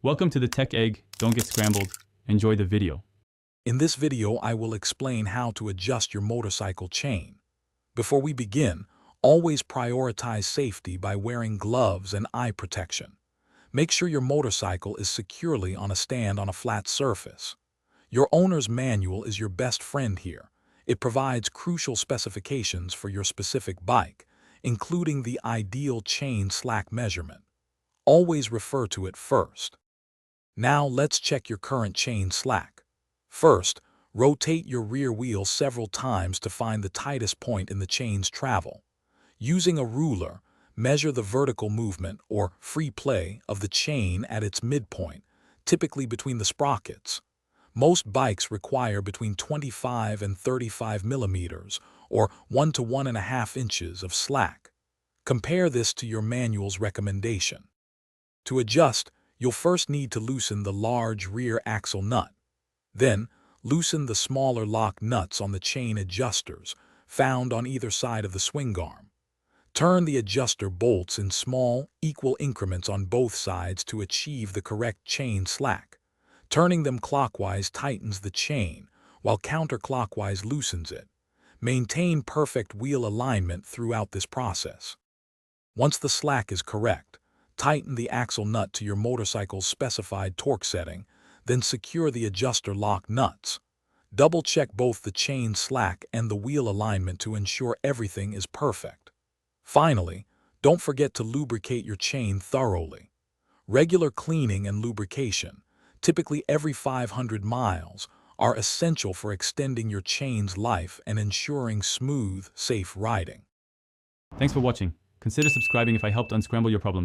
Welcome to the Tech Egg. Don't get scrambled. Enjoy the video. In this video, I will explain how to adjust your motorcycle chain. Before we begin, always prioritize safety by wearing gloves and eye protection. Make sure your motorcycle is securely on a stand on a flat surface. Your owner's manual is your best friend here. It provides crucial specifications for your specific bike, including the ideal chain slack measurement. Always refer to it first. Now let's check your current chain slack. First, rotate your rear wheel several times to find the tightest point in the chain's travel. Using a ruler, measure the vertical movement or free play of the chain at its midpoint, typically between the sprockets. Most bikes require between 25 and 35 millimeters or 1 to 1.5 inches of slack. Compare this to your manual's recommendation. To adjust, you'll first need to loosen the large rear axle nut. Then, loosen the smaller lock nuts on the chain adjusters found on either side of the swing arm. Turn the adjuster bolts in small, equal increments on both sides to achieve the correct chain slack. Turning them clockwise tightens the chain, while counterclockwise loosens it. Maintain perfect wheel alignment throughout this process. Once the slack is correct, tighten the axle nut to your motorcycle's specified torque setting, then secure the adjuster lock nuts. Double-check both the chain slack and the wheel alignment to ensure everything is perfect. Finally, don't forget to lubricate your chain thoroughly. Regular cleaning and lubrication, typically every 500 miles, are essential for extending your chain's life and ensuring smooth, safe riding. Thanks for watching. Consider subscribing if I helped unscramble your problems.